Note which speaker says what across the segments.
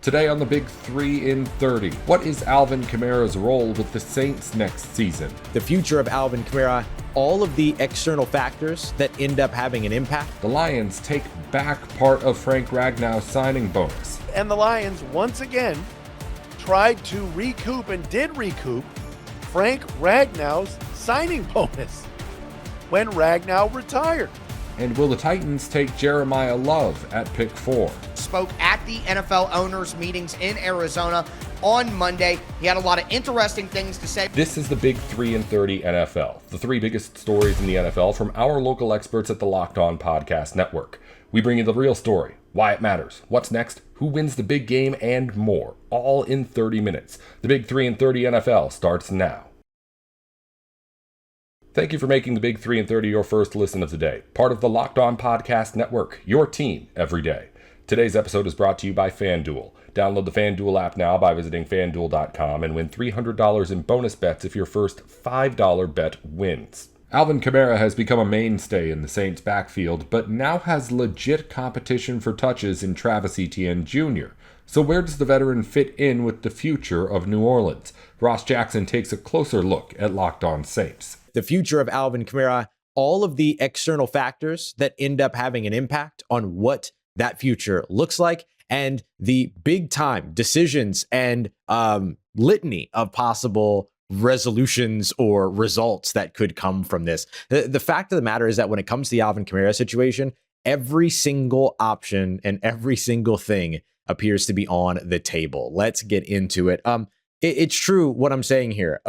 Speaker 1: Today on the Big 3 in 30, what is Alvin Kamara's role with the Saints next season?
Speaker 2: The future of Alvin Kamara, all of the external factors that end up having an impact.
Speaker 1: The Lions take back part of Frank Ragnow's signing bonus.
Speaker 3: And the Lions, once again, tried to recoup and did recoup Frank Ragnow's signing bonus when Ragnow retired.
Speaker 1: And will the Titans take Jeremiyah Love at pick 4?
Speaker 4: Spoke at the NFL owners meetings in Arizona on Monday. He had a lot of interesting things to say.
Speaker 1: This is the Big 3 in 30 NFL, the 3 biggest stories in the NFL from our local experts at the Locked On Podcast Network. We bring you the real story, why it matters, what's next, who wins the big game, and more, all in 30 minutes. The Big 3 in 30 NFL starts now. Thank you for making the Big 3 in 30 your first listen of the day. Part of the Locked On Podcast Network, your team every day. Today's episode is brought to you by FanDuel. Download the FanDuel app now by visiting FanDuel.com and win $300 in bonus bets if your first $5 bet wins. Alvin Kamara has become a mainstay in the Saints' backfield, but now has legit competition for touches in Travis Etienne Jr. So where does the veteran fit in with the future of New Orleans? Ross Jackson takes a closer look at Locked On Saints.
Speaker 2: The future of Alvin Kamara, all of the external factors that end up having an impact on what that future looks like, and the big time decisions and litany of possible resolutions or results that could come from this. The fact of the matter is that when it comes to the Alvin Kamara situation, every single option and every single thing appears to be on the table. Let's get into it. It's true what I'm saying here.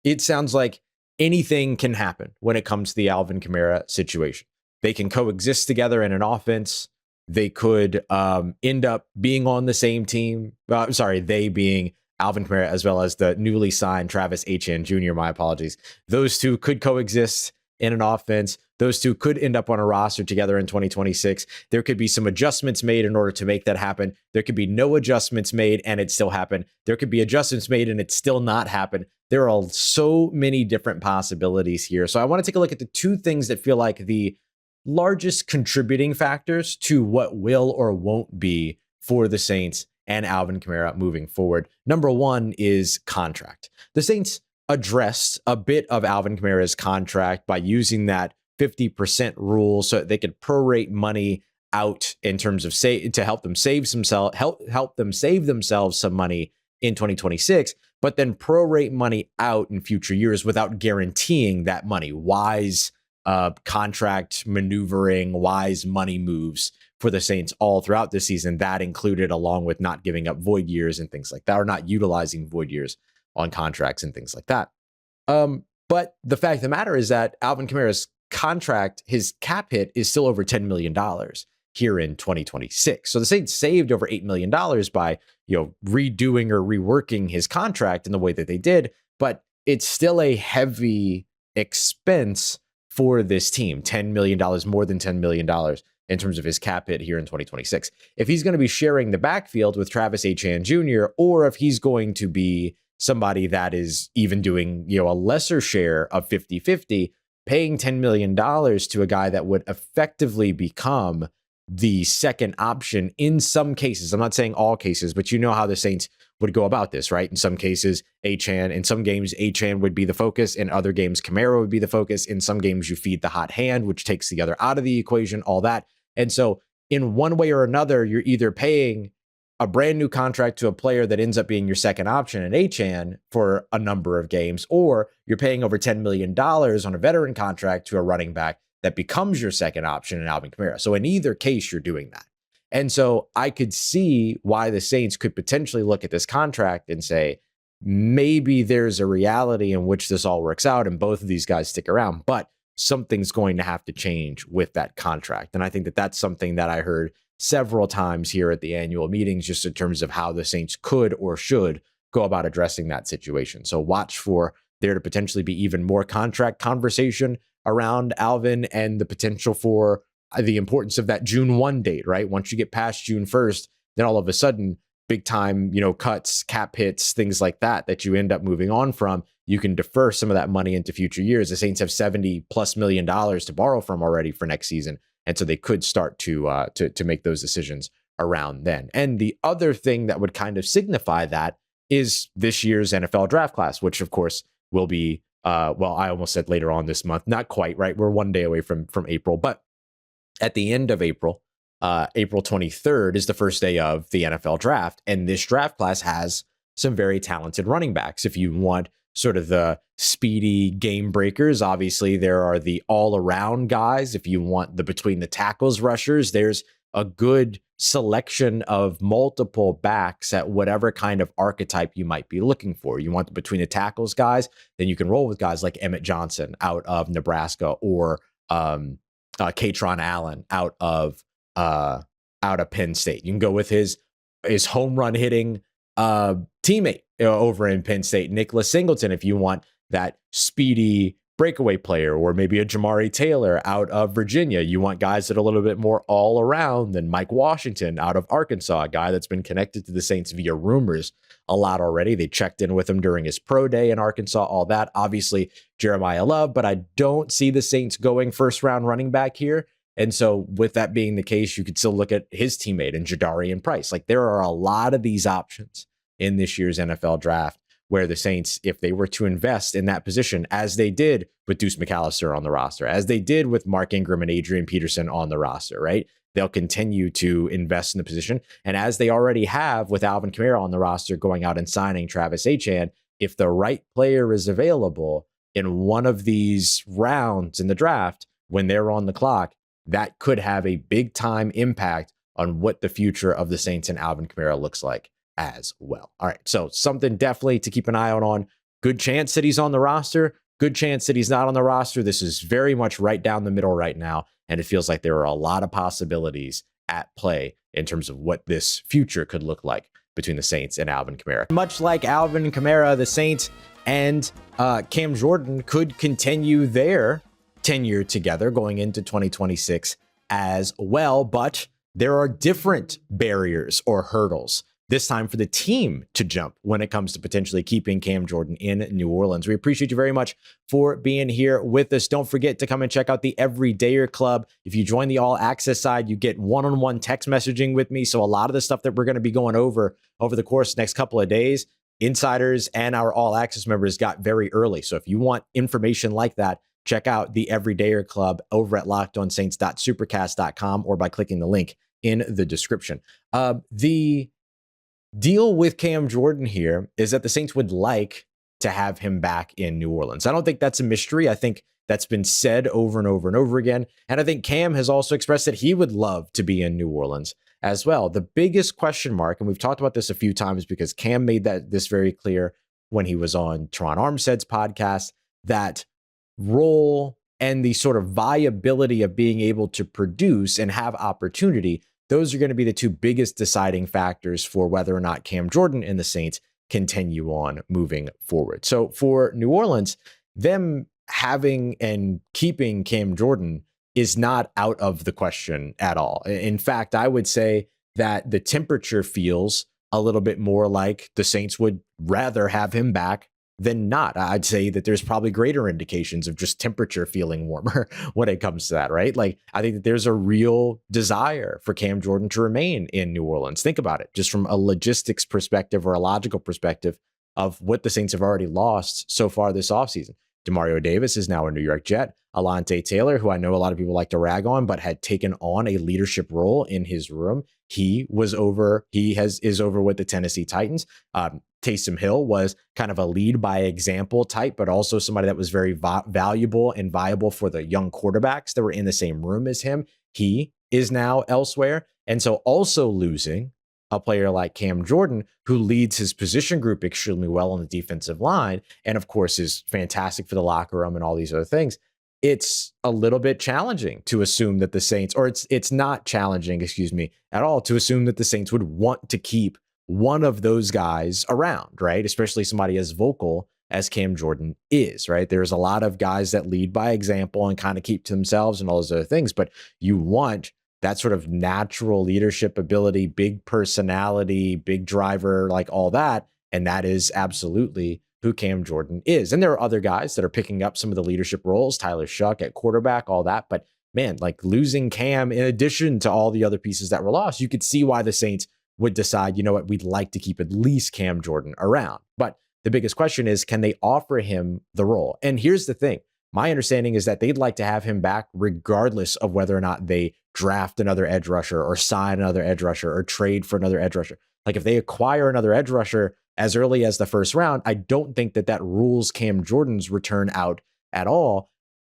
Speaker 2: It sounds like anything can happen when it comes to the Alvin Kamara situation. They can coexist together in an offense. They could end up being on the same team. They being Alvin Kamara as well as the newly signed Travis Etienne Jr. My apologies. Those two could coexist in an offense. Those two could end up on a roster together in 2026. There could be some adjustments made in order to make that happen. There could be no adjustments made and it still happen. There could be adjustments made and it still not happen. There are so many different possibilities here. So I want to take a look at the two things that feel like the largest contributing factors to what will or won't be for the Saints and Alvin Kamara moving forward. Number one is contract. The Saints addressed a bit of Alvin Kamara's contract by using that 50% rule so that they could prorate money out in terms of to help them save themselves some money in 2026, but then prorate money out in future years without guaranteeing that money. Wise contract maneuvering, wise money moves for the Saints all throughout this season. That included along with not giving up void years and things like that, or not utilizing void years on contracts and things like that. But the fact of the matter is that Alvin Kamara's contract, his cap hit is still over $10 million here in 2026. So the Saints saved over $8 million by, redoing or reworking his contract in the way that they did, but it's still a heavy expense for this team, $10 million, more than $10 million in terms of his cap hit here in 2026. If he's going to be sharing the backfield with Travis Etienne Jr., or if he's going to be somebody that is even doing, a lesser share of 50-50, paying $10 million to a guy that would effectively become the second option in some cases. I'm not saying all cases, but you know how the Saints would go about this, right? In some cases, in some games, Achane would be the focus. In other games, Kamara would be the focus. In some games, you feed the hot hand, which takes the other out of the equation, all that. And so in one way or another, you're either paying a brand new contract to a player that ends up being your second option in Achane for a number of games, or you're paying over $10 million on a veteran contract to a running back that becomes your second option in Alvin Kamara. So in either case, you're doing that. And so I could see why the Saints could potentially look at this contract and say, maybe there's a reality in which this all works out and both of these guys stick around, but something's going to have to change with that contract. And I think that that's something that I heard several times here at the annual meetings, just in terms of how the Saints could or should go about addressing that situation. So watch for there to potentially be even more contract conversation around Alvin and the potential for the importance of that June 1 date, right? Once you get past June 1st, then all of a sudden, big time, cuts, cap hits, things like that you end up moving on from, you can defer some of that money into future years. The Saints have $70+ million to borrow from already for next season. And so they could start to make those decisions around then. And the other thing that would kind of signify that is this year's NFL draft class, which of course will be, well, I almost said later on this month, not quite, right? We're one day away from April, but at the end of April, April 23rd is the first day of the NFL draft. And this draft class has some very talented running backs. If you want sort of the speedy game breakers, obviously there are the all-around guys. If you want the between the tackles rushers, there's a good selection of multiple backs at whatever kind of archetype you might be looking for. You want the between the tackles guys, then you can roll with guys like Emmett Johnson out of Nebraska, or Katron Allen out of Penn State. You can go with his home run hitting teammate over in Penn State, Nicholas Singleton, if you want that speedy breakaway player, or maybe a Jamari Taylor out of Virginia. You want guys that are a little bit more all around than Mike Washington out of Arkansas, a guy that's been connected to the Saints via rumors a lot already. They checked in with him during his pro day in Arkansas, all that. Obviously, Jeremiyah Love, but I don't see the Saints going first round running back here. And so with that being the case, you could still look at his teammate in Jadarian Price. Like, there are a lot of these options in this year's NFL draft where the Saints, if they were to invest in that position, as they did with Deuce McAllister on the roster, as they did with Mark Ingram and Adrian Peterson on the roster, right? They'll continue to invest in the position. And as they already have with Alvin Kamara on the roster, going out and signing Travis Etienne, if the right player is available in one of these rounds in the draft, when they're on the clock, that could have a big time impact on what the future of the Saints and Alvin Kamara looks like as well. All right, so something definitely to keep an eye out on. Good chance that he's on the roster. Good chance that he's not on the roster. This is very much right down the middle right now, and it feels like there are a lot of possibilities at play in terms of what this future could look like between the Saints and Alvin Kamara. Much like Alvin Kamara, the Saints and Cam Jordan could continue their tenure together going into 2026 as well, but there are different barriers or hurdles this time for the team to jump when it comes to potentially keeping Cam Jordan in New Orleans. We appreciate you very much for being here with us. Don't forget to come and check out the Everydayer Club. If you join the All Access side, you get one-on-one text messaging with me. So a lot of the stuff that we're going to be going over the course of the next couple of days, insiders and our All Access members got very early. So if you want information like that, check out the Everydayer Club over at lockedonsaints.supercast.com or by clicking the link in the description. The deal with Cam Jordan here is that the Saints would like to have him back in New Orleans. I don't think that's a mystery. I think that's been said over and over and over again. And I think Cam has also expressed that he would love to be in New Orleans as well. The biggest question mark, and we've talked about this a few times because Cam made this very clear when he was on Teron Armstead's podcast, that role and the sort of viability of being able to produce and have opportunity, those are going to be the two biggest deciding factors for whether or not Cam Jordan and the Saints continue on moving forward. So for New Orleans, them having and keeping Cam Jordan is not out of the question at all. In fact, I would say that the temperature feels a little bit more like the Saints would rather have him back than not. I'd say that there's probably greater indications of just temperature feeling warmer when it comes to that, right? Like, I think that there's a real desire for Cam Jordan to remain in New Orleans. Think about it, just from a logistics perspective or a logical perspective of what the Saints have already lost so far this offseason. Demario Davis is now a New York Jet. Alante Taylor, who I know a lot of people like to rag on, but had taken on a leadership role in his room. He is over with the Tennessee Titans. Taysom Hill was kind of a lead by example type, but also somebody that was very valuable and viable for the young quarterbacks that were in the same room as him. He is now elsewhere. And so also losing a player like Cam Jordan, who leads his position group extremely well on the defensive line, and of course is fantastic for the locker room and all these other things. It's a little bit challenging to assume that the Saints, or it's not challenging, at all, to assume that the Saints would want to keep one of those guys around, right? Especially somebody as vocal as Cam Jordan is, right? There's a lot of guys that lead by example and kind of keep to themselves and all those other things, but you want that sort of natural leadership ability, big personality, big driver, like all that. And that is absolutely who Cam Jordan is. And there are other guys that are picking up some of the leadership roles, Tyler Shuck at quarterback, all that. But man, like losing Cam in addition to all the other pieces that were lost, you could see why the Saints would decide, you know what, we'd like to keep at least Cam Jordan around. But the biggest question is, can they offer him the role? And here's the thing. My understanding is that they'd like to have him back regardless of whether or not they draft another edge rusher or sign another edge rusher or trade for another edge rusher. Like if they acquire another edge rusher as early as the first round, I don't think that rules Cam Jordan's return out at all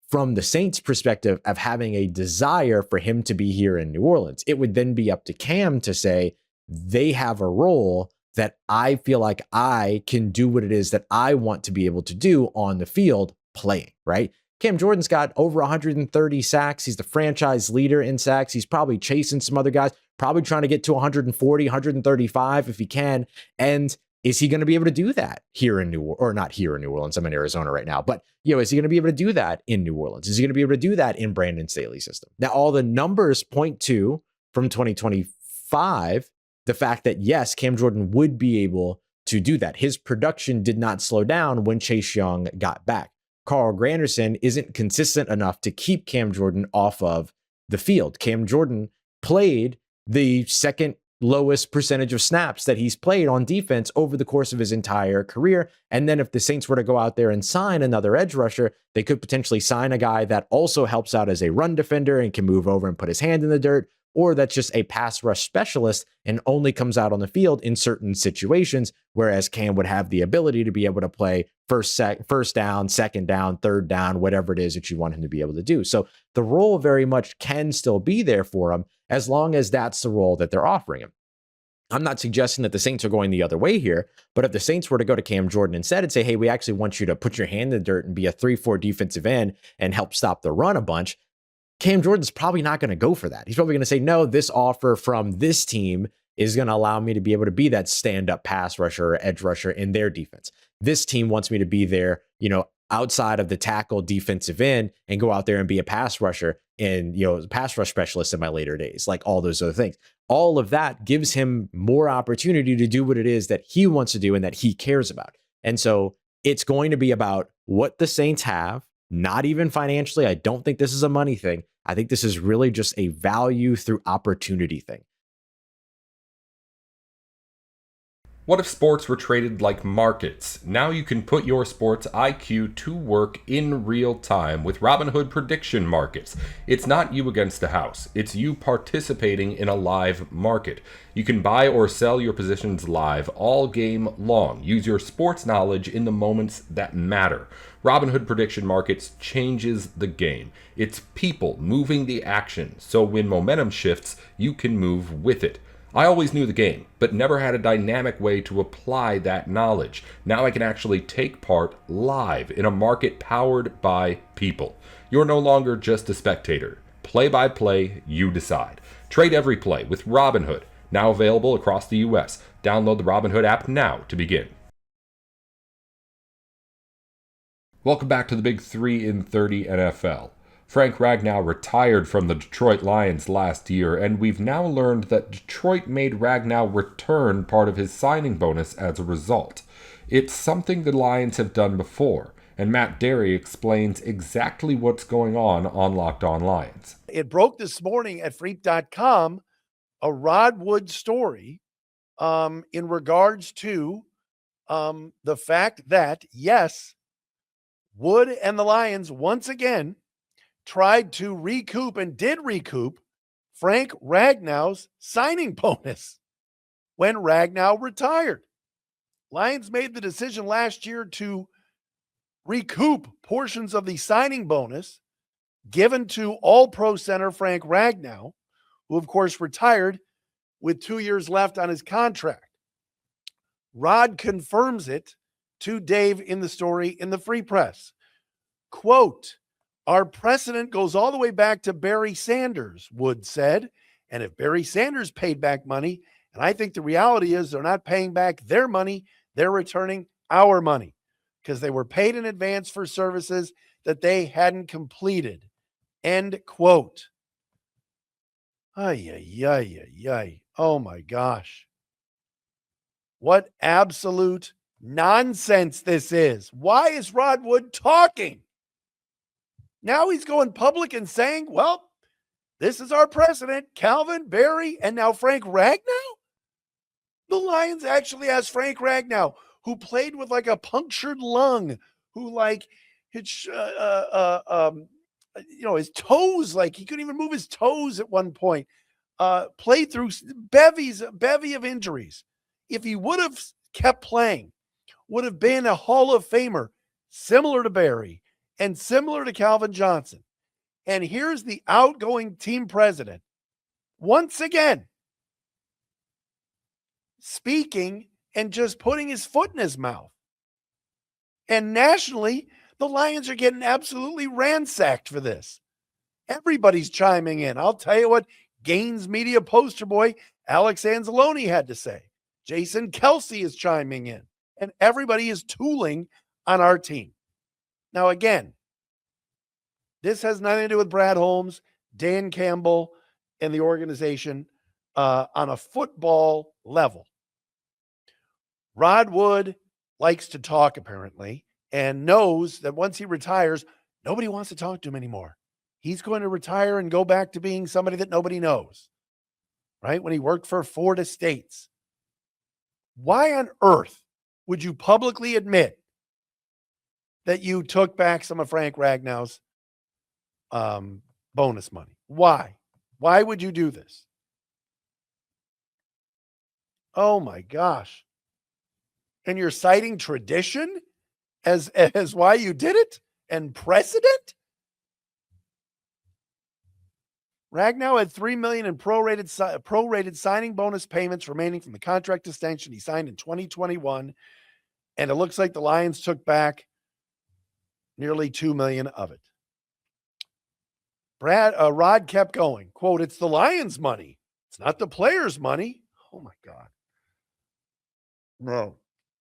Speaker 2: from the Saints' perspective of having a desire for him to be here in New Orleans. It would then be up to Cam to say, they have a role that I feel like I can do what it is that I want to be able to do on the field playing, right? Cam Jordan's got over 130 sacks. He's the franchise leader in sacks. He's probably chasing some other guys, probably trying to get to 140, 135 if he can. And is he going to be able to do that here in not here in New Orleans? I'm in Arizona right now, but is he going to be able to do that in New Orleans? Is he going to be able to do that in Brandon Staley's system? Now, all the numbers point to from 2025, the fact that yes, Cam Jordan would be able to do that. His production did not slow down when Chase Young got back. Carl Granderson isn't consistent enough to keep Cam Jordan off of the field. Cam Jordan played the second lowest percentage of snaps that he's played on defense over the course of his entire career. And then if the Saints were to go out there and sign another edge rusher, they could potentially sign a guy that also helps out as a run defender and can move over and put his hand in the dirt, or that's just a pass rush specialist and only comes out on the field in certain situations, whereas Cam would have the ability to be able to play first down, second down, third down, whatever it is that you want him to be able to do. So the role very much can still be there for him as long as that's the role that they're offering him. I'm not suggesting that the Saints are going the other way here, but if the Saints were to go to Cam Jordan instead and say, hey, we actually want you to put your hand in the dirt and be a 3-4 defensive end and help stop the run a bunch, Cam Jordan's probably not going to go for that. He's probably going to say, no, this offer from this team is going to allow me to be able to be that stand-up pass rusher or edge rusher in their defense. This team wants me to be there, outside of the tackle defensive end and go out there and be a pass rusher and, pass rush specialist in my later days, like all those other things. All of that gives him more opportunity to do what it is that he wants to do and that he cares about. And so it's going to be about what the Saints have, not even financially. I don't think this is a money thing. I think this is really just a value through opportunity thing.
Speaker 1: What if sports were traded like markets? Now you can put your sports IQ to work in real time with Robinhood prediction markets. It's not you against the house. It's you participating in a live market. You can buy or sell your positions live all game long. Use your sports knowledge in the moments that matter. Robinhood prediction markets changes the game. It's people moving the action, so when momentum shifts, you can move with it. I always knew the game, but never had a dynamic way to apply that knowledge. Now I can actually take part live in a market powered by people. You're no longer just a spectator. Play by play, you decide. Trade every play with Robinhood, now available across the U.S. Download the Robinhood app now to begin. Welcome back to the Big 3 in 30 NFL. Frank Ragnow retired from the Detroit Lions last year, and we've now learned that Detroit made Ragnow return part of his signing bonus as a result. It's something the Lions have done before, and Matt Derry explains exactly what's going on Locked On Lions.
Speaker 3: It broke this morning at Freep.com, a Rod Wood story in regards to the fact that, yes, Wood and the Lions once again tried to recoup and did recoup Frank Ragnow's signing bonus when Ragnow retired. Lions made the decision last year to recoup portions of the signing bonus given to All-Pro center Frank Ragnow, who of course retired with 2 years left on his contract. Rod confirms it to Dave in the story in the Free Press. Quote, our precedent goes all the way back to Barry Sanders, Wood said. And if Barry Sanders paid back money, and I think the reality is they're not paying back their money, they're returning our money because they were paid in advance for services that they hadn't completed. End quote. Ay, ay, ay, ay, ay. Oh my gosh. What absolute nonsense this is. Why is Rod Wood talking? Now he's going public and saying, well, This is our president, Calvin, Barry, and now Frank Ragnow? The Lions actually has Frank Ragnow, who played with like a punctured lung, who like his, his toes, like he couldn't even move his toes at one point. Played through bevy of injuries. If he would have kept playing, would have been a Hall of Famer, similar to Barry and similar to Calvin Johnson. And here's the outgoing team president, once again, speaking and just putting his foot in his mouth. And nationally, the Lions are getting absolutely ransacked for this. Everybody's chiming in. I'll tell you what Gaines Media poster boy Alex Anzalone had to say. Jason Kelsey is chiming in. And everybody is tooling on our team. Now, again, this has nothing to do with Brad Holmes, Dan Campbell, and the organization on a football level. Rod Wood likes to talk, apparently, and knows that once he retires, nobody wants to talk to him anymore. He's going to retire and go back to being somebody that nobody knows, right? When he worked for Ford Estates. Why on earth would you publicly admit that you took back some of Frank Ragnow's bonus money? Why? Why would you do this? Oh my gosh. And you're citing tradition as why you did it and precedent? Ragnow had $3 million in prorated signing bonus payments remaining from the contract extension he signed in 2021, and it looks like the Lions took back nearly $2 million of it. Rod kept going. Quote, "It's the Lions' money. It's not the players' money." Oh my God.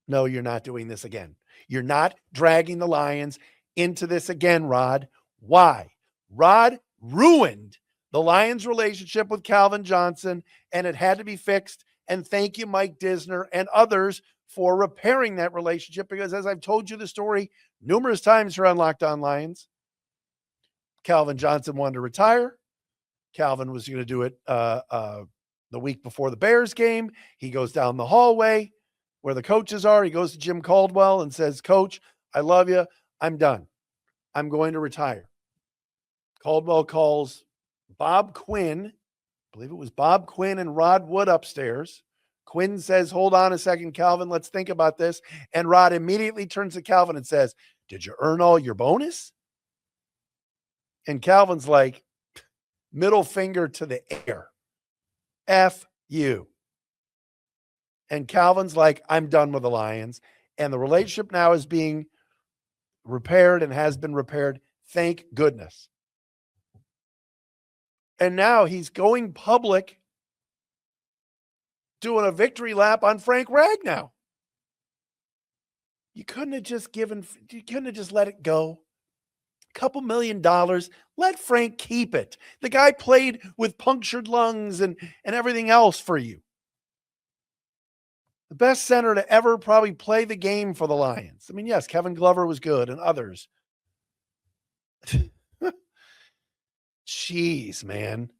Speaker 3: No, you're not doing this again. You're not dragging the Lions into this again, Rod. Why? Rod ruined the Lions' relationship with Calvin Johnson, and it had to be fixed. And thank you, Mike Disner and others, for repairing that relationship, because as I've told you the story numerous times here on Locked On Lions, Calvin Johnson wanted to retire. Calvin was going to do it the week before the Bears game. He goes down the hallway where the coaches are. He goes to Jim Caldwell and says, "Coach, I love you. I'm done. I'm going to retire." Caldwell calls Bob Quinn. I believe it was Bob Quinn and Rod Wood upstairs. Quinn says, "Hold on a second, Calvin. Let's think about this." And Rod immediately turns to Calvin and says, "Did you earn all your bonus?" And Calvin's like, middle finger to the air. F you. And Calvin's like, "I'm done with the Lions." And the relationship now is being repaired and has been repaired. Thank goodness. And now he's going public doing a victory lap on Frank Ragnow. You couldn't have just let it go. A couple $1 million. Let Frank keep it. The guy played with punctured lungs and everything else for you. The best center to ever probably play the game for the Lions. I mean, yes, Kevin Glover was good and others. Jeez, man.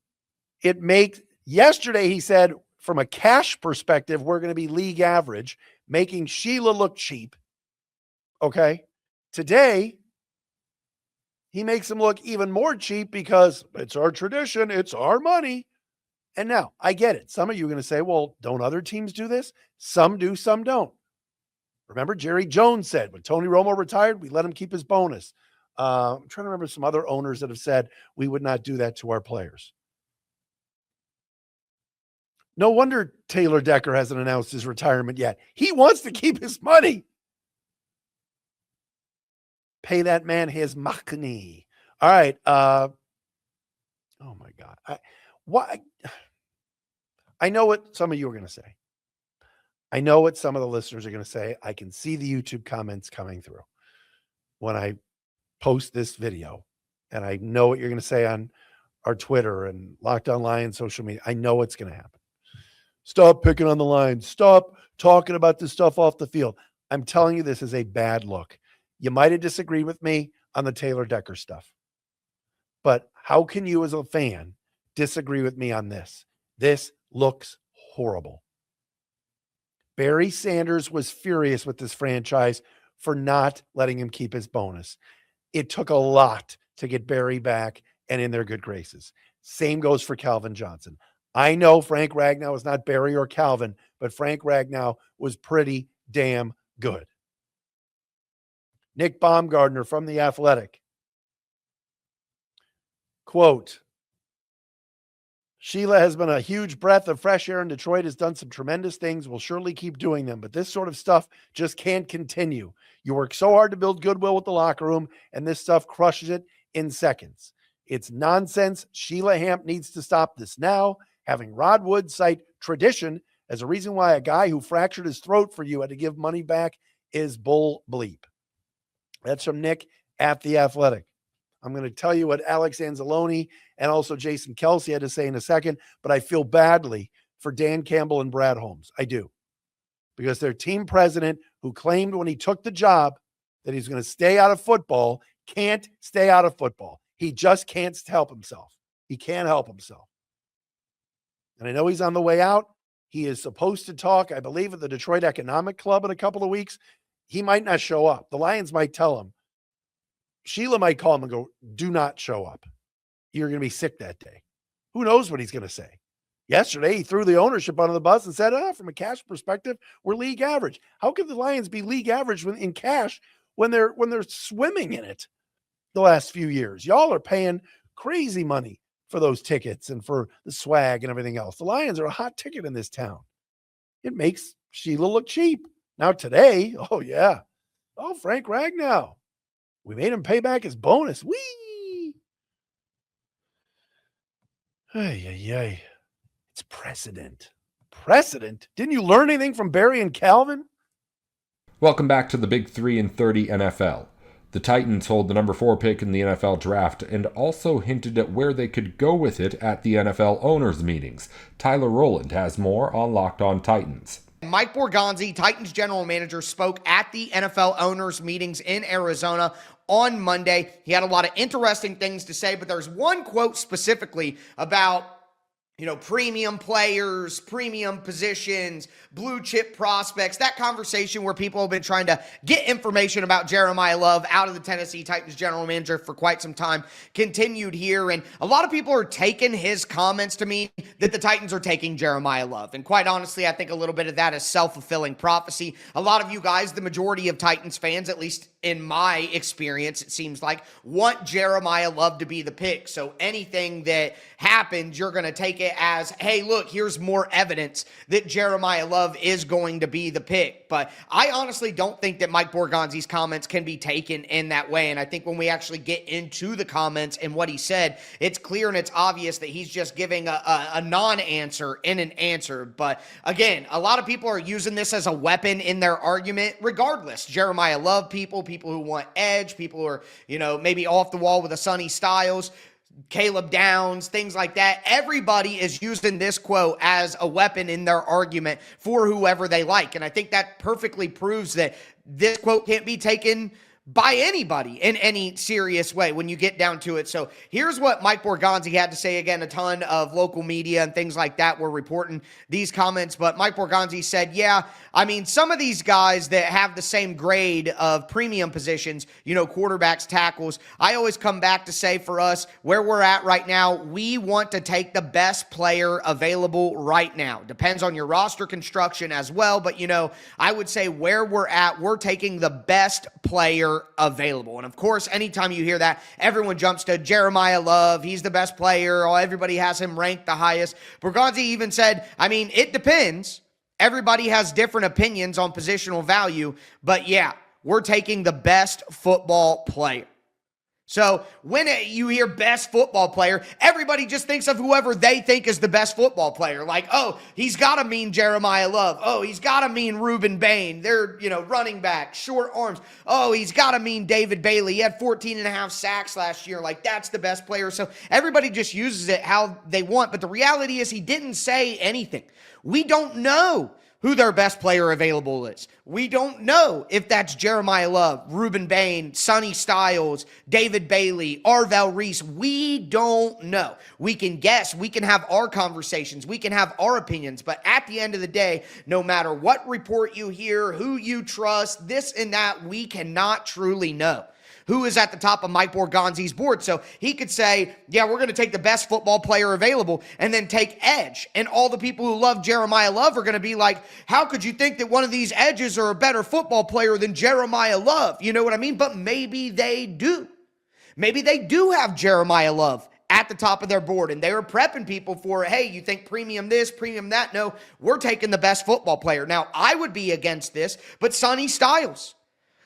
Speaker 3: Yesterday he said, from a cash perspective, we're going to be league average, making Sheila look cheap. Okay. Today, he makes him look even more cheap because it's our tradition. It's our money. And now I get it. Some of you are going to say, well, don't other teams do this? Some do, some don't. Remember, Jerry Jones said when Tony Romo retired, we let him keep his bonus. I'm trying to remember some other owners that have said we would not do that to our players. No wonder Taylor Decker hasn't announced his retirement yet. He wants to keep his money. Pay that man his money. All right. Oh my God. I know what some of you are going to say. I know what some of the listeners are going to say. I can see the YouTube comments coming through when I post this video. And I know what you're going to say on our Twitter and Locked On Lions social media. I know what's going to happen. Stop picking on the Lions. Stop talking about this stuff off the field. I'm telling you, this is a bad look. You might have disagreed with me on the Taylor Decker stuff. But how can you as a fan disagree with me on this. This looks horrible. Barry Sanders was furious with this franchise for not letting him keep his bonus. It took a lot to get Barry back and in their good graces. Same goes for Calvin Johnson. I know Frank Ragnow is not Barry or Calvin, but Frank Ragnow was pretty damn good. Nick Baumgardner from The Athletic. Quote, Sheila has been a huge breath of fresh air in Detroit, has done some tremendous things, will surely keep doing them, but this sort of stuff just can't continue. You work so hard to build goodwill with the locker room, and this stuff crushes it in seconds. It's nonsense. Sheila Hamp needs to stop this now. Having Rod Wood cite tradition as a reason why a guy who fractured his throat for you had to give money back is bull bleep. That's from Nick at The Athletic. I'm going to tell you what Alex Anzalone and also Jason Kelsey had to say in a second, but I feel badly for Dan Campbell and Brad Holmes. I do. Because their team president, who claimed when he took the job that he's going to stay out of football, can't stay out of football. He just can't help himself. He can't help himself. And I know he's on the way out. He is supposed to talk, I believe, at the Detroit Economic Club in a couple of weeks. He might not show up. The Lions might tell him. Sheila might call him and go, do not show up. You're going to be sick that day. Who knows what he's going to say? Yesterday, he threw the ownership under the bus and said, from a cash perspective, we're league average. How could the Lions be league average in cash when they're swimming in it the last few years? Y'all are paying crazy money for those tickets and for the swag and everything else. The Lions are a hot ticket in this town. It makes Sheila look cheap. Now today, Frank Ragnow. We made him pay back his bonus. Whee! Ay. It's precedent. Precedent? Didn't you learn anything from Barry and Calvin?
Speaker 1: Welcome back to the Big 3 and 30 NFL. The Titans hold the number 4 pick in the NFL draft and also hinted at where they could go with it at the NFL owners' meetings. Tyler Rowland has more on Locked On Titans.
Speaker 4: Mike Borgonzi, Titans general manager, spoke at the NFL owners' meetings in Arizona on Monday. He had a lot of interesting things to say, but there's one quote specifically about premium players, premium positions, blue chip prospects, that conversation where people have been trying to get information about Jeremiyah Love out of the Tennessee Titans general manager for quite some time continued here. And a lot of people are taking his comments to mean that the Titans are taking Jeremiyah Love. And quite honestly, I think a little bit of that is self-fulfilling prophecy. A lot of you guys, the majority of Titans fans, at least in my experience, it seems like, want Jeremiyah Love to be the pick. So anything that happens, you're going to take it as, hey, look, here's more evidence that Jeremiyah Love is going to be the pick. But I honestly don't think that Mike Borgonzi's comments can be taken in that way. And I think when we actually get into the comments and what he said, it's clear and it's obvious that he's just giving a non-answer in an answer. But again, a lot of people are using this as a weapon in their argument, regardless. Jeremiyah Love people who want edge, people who are, maybe off the wall with a Sonny Styles, Caleb Downs, things like that. Everybody is using this quote as a weapon in their argument for whoever they like. And I think that perfectly proves that this quote can't be taken by anybody in any serious way when you get down to it. So here's what Mike Borgonzi had to say. Again, a ton of local media and things like that were reporting these comments, but Mike Borgonzi said, some of these guys that have the same grade of premium positions, quarterbacks, tackles, I always come back to say for us, where we're at right now, we want to take the best player available right now. Depends on your roster construction as well, but I would say where we're at, we're taking the best player available. And of course, anytime you hear that, everyone jumps to Jeremiyah Love. He's the best player. Everybody has him ranked the highest. Borgonzi even said, it depends. Everybody has different opinions on positional value, but we're taking the best football player. So when you hear best football player, everybody just thinks of whoever they think is the best football player. Like, he's got to mean Jeremiyah Love. He's got to mean Reuben Bain. They're, running back, short arms. He's got to mean David Bailey. He had 14.5 sacks last year. Like, that's the best player. So everybody just uses it how they want. But the reality is he didn't say anything. We don't know who their best player available is. We don't know if that's Jeremiyah Love, Reuben Bain, Sonny Styles, David Bailey, Arvell Reese. We don't know. We can guess. We can have our conversations. We can have our opinions. But at the end of the day, no matter what report you hear, who you trust, this and that, we cannot truly know who is at the top of Mike Borgonzi's board. So he could say, yeah, we're going to take the best football player available and then take edge. And all the people who love Jeremiyah Love are going to be like, how could you think that one of these edges are a better football player than Jeremiyah Love? You know what I mean? But maybe they do. Maybe they do have Jeremiyah Love at the top of their board, and they were prepping people for, hey, you think premium this, premium that? No, we're taking the best football player. Now, I would be against this, but Sonny Styles,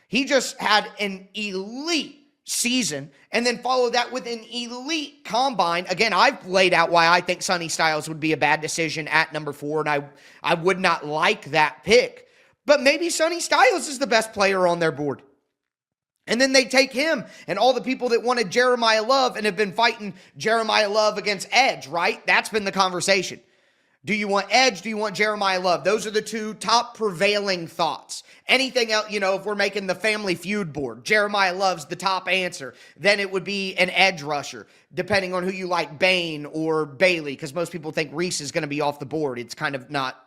Speaker 4: he just had an elite season and then followed that with an elite combine. Again, I've laid out why I think Sonny Styles would be a bad decision at number 4, and I would not like that pick. But maybe Sonny Styles is the best player on their board. And then they take him and all the people that wanted Jeremiyah Love and have been fighting Jeremiyah Love against edge, right? That's been the conversation. Do you want edge? Do you want Jeremiyah Love? Those are the two top prevailing thoughts. Anything else, if we're making the family feud board, Jeremiyah Love's the top answer. Then it would be an edge rusher, depending on who you like, Bain or Bailey, because most people think Reese is going to be off the board. It's kind of not.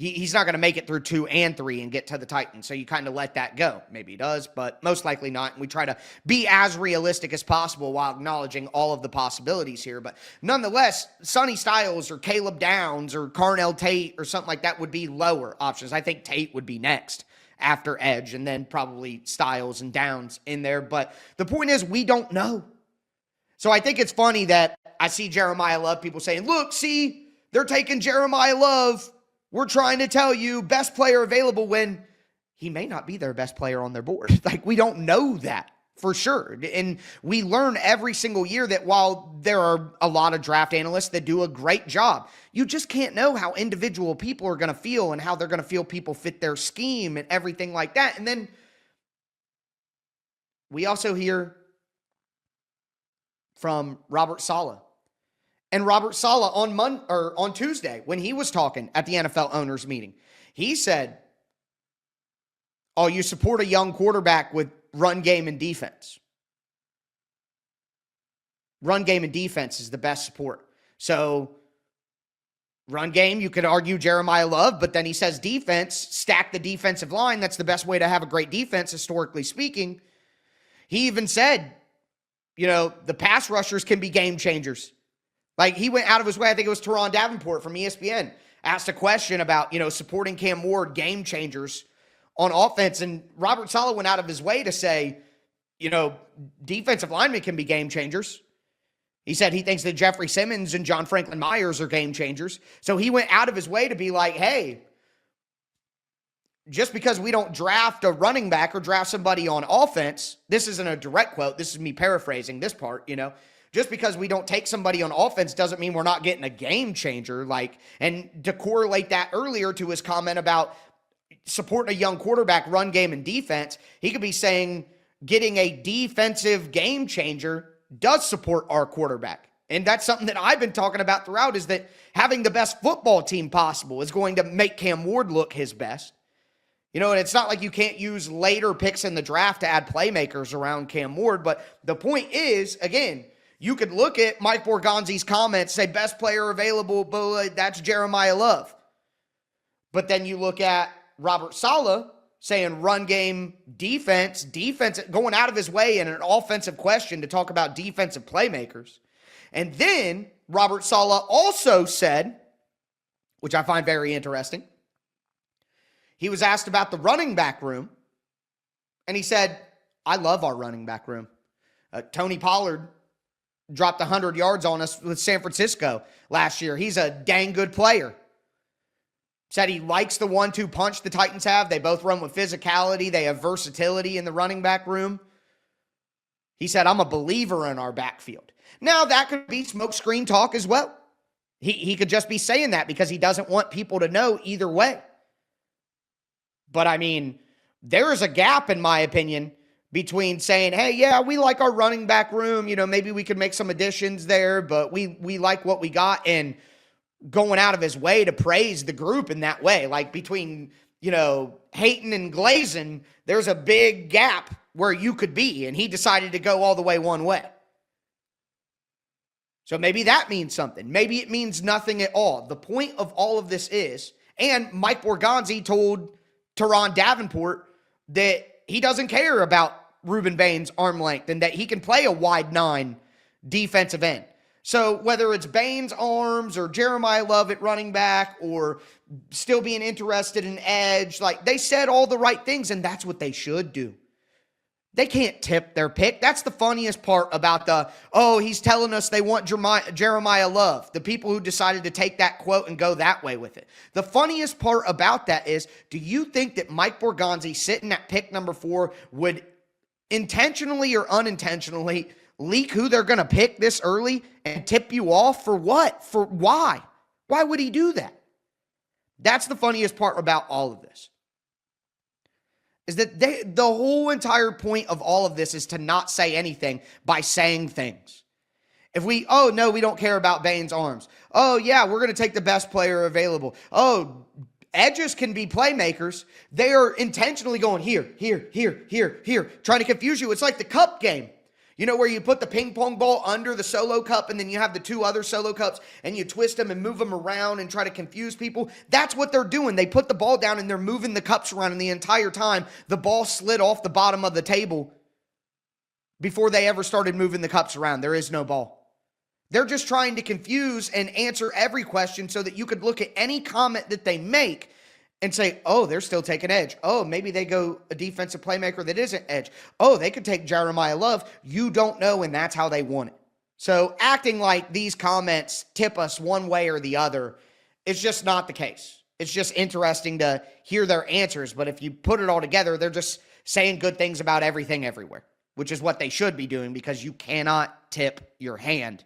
Speaker 4: He's not going to make it through 2 and 3 and get to the Titans. So you kind of let that go. Maybe he does, but most likely not. And we try to be as realistic as possible while acknowledging all of the possibilities here. But nonetheless, Sonny Styles or Caleb Downs or Carnell Tate or something like that would be lower options. I think Tate would be next after edge, and then probably Styles and Downs in there. But the point is, we don't know. So I think it's funny that I see Jeremiyah Love, people saying, look, see, they're taking Jeremiyah Love. We're trying to tell you best player available, when he may not be their best player on their board. Like, we don't know that for sure. And we learn every single year that while there are a lot of draft analysts that do a great job, you just can't know how individual people are going to feel and how they're going to feel people fit their scheme and everything like that. And then we also hear from Robert Saleh. And Robert Saleh on Tuesday, when he was talking at the NFL owners meeting, he said, oh, you support a young quarterback with run game and defense. Run game and defense is the best support. So run game, you could argue Jeremiyah Love, but then he says defense, stack the defensive line. That's the best way to have a great defense, historically speaking. He even said, the pass rushers can be game changers. Like, he went out of his way, I think it was Teron Davenport from ESPN, asked a question about, supporting Cam Ward, game changers on offense. And Robert Saleh went out of his way to say, defensive linemen can be game changers. He said he thinks that Jeffrey Simmons and John Franklin Myers are game changers. So he went out of his way to be like, hey, just because we don't draft a running back or draft somebody on offense, this isn't a direct quote, this is me paraphrasing this part, just because we don't take somebody on offense doesn't mean we're not getting a game changer. And to correlate that earlier to his comment about supporting a young quarterback, run game, and defense, he could be saying getting a defensive game changer does support our quarterback. And that's something that I've been talking about throughout, is that having the best football team possible is going to make Cam Ward look his best. And it's not like you can't use later picks in the draft to add playmakers around Cam Ward. But the point is, again, you could look at Mike Borgonzi's comments, say best player available, but that's Jeremiyah Love. But then you look at Robert Saleh saying run game, defense, going out of his way in an offensive question to talk about defensive playmakers. And then Robert Saleh also said, which I find very interesting, he was asked about the running back room, and he said, I love our running back room. Tony Pollard dropped 100 yards on us with San Francisco last year. He's a dang good player. Said he likes the 1-2 punch the Titans have. They both run with physicality. They have versatility in the running back room. He said, I'm a believer in our backfield. Now, that could be smokescreen talk as well. He could just be saying that because he doesn't want people to know either way. But, there is a gap, in my opinion, between saying, hey, yeah, we like our running back room. Maybe we could make some additions there, but we like what we got. And going out of his way to praise the group in that way. Like between, Hayton and Glazen, there's a big gap where you could be, and he decided to go all the way one way. So maybe that means something. Maybe it means nothing at all. The point of all of this is, and Mike Borgonzi told Teron Davenport that he doesn't care about Ruben Bain's arm length and that he can play a wide 9 defensive end. So whether it's Bain's arms or Jeremiyah Love at running back or still being interested in edge, like they said all the right things, and that's what they should do. They can't tip their pick. That's the funniest part about he's telling us they want Jeremiyah Love, the people who decided to take that quote and go that way with it. The funniest part about that is, do you think that Mike Borgonzi sitting at pick number 4 would intentionally or unintentionally leak who they're going to pick this early and tip you off for what? For why? Why would he do that? That's the funniest part about all of this. Is that the whole entire point of all of this is to not say anything by saying things. If we don't care about Bain's arms. Oh, yeah, we're going to take the best player available. Oh, edges can be playmakers. They are intentionally going here, trying to confuse you. It's like the cup game. Where you put the ping pong ball under the solo cup and then you have the 2 other solo cups and you twist them and move them around and try to confuse people. That's what they're doing. They put the ball down and they're moving the cups around, and the entire time the ball slid off the bottom of the table before they ever started moving the cups around. There is no ball. They're just trying to confuse and answer every question so that you could look at any comment that they make and say, oh, they're still taking edge. Oh, maybe they go a defensive playmaker that isn't edge. Oh, they could take Jeremiyah Love. You don't know, and that's how they want it. So acting like these comments tip us one way or the other is just not the case. It's just interesting to hear their answers, but if you put it all together, they're just saying good things about everything everywhere, which is what they should be doing, because you cannot tip your hand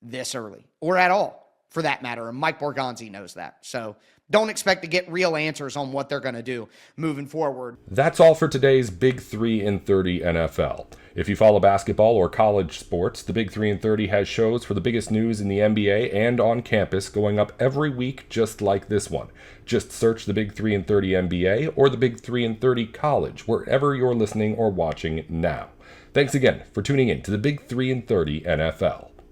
Speaker 4: this early, or at all, for that matter, and Mike Borgonzi knows that. So don't expect to get real answers on what they're going to do moving forward.
Speaker 1: That's all for today's Big 3 in 30 NFL. If you follow basketball or college sports, the Big 3 in 30 has shows for the biggest news in the NBA and on campus going up every week, just like this one. Just search the Big 3 in 30 NBA or the Big 3 in 30 college, wherever you're listening or watching now. Thanks again for tuning in to the Big 3 in 30 NFL.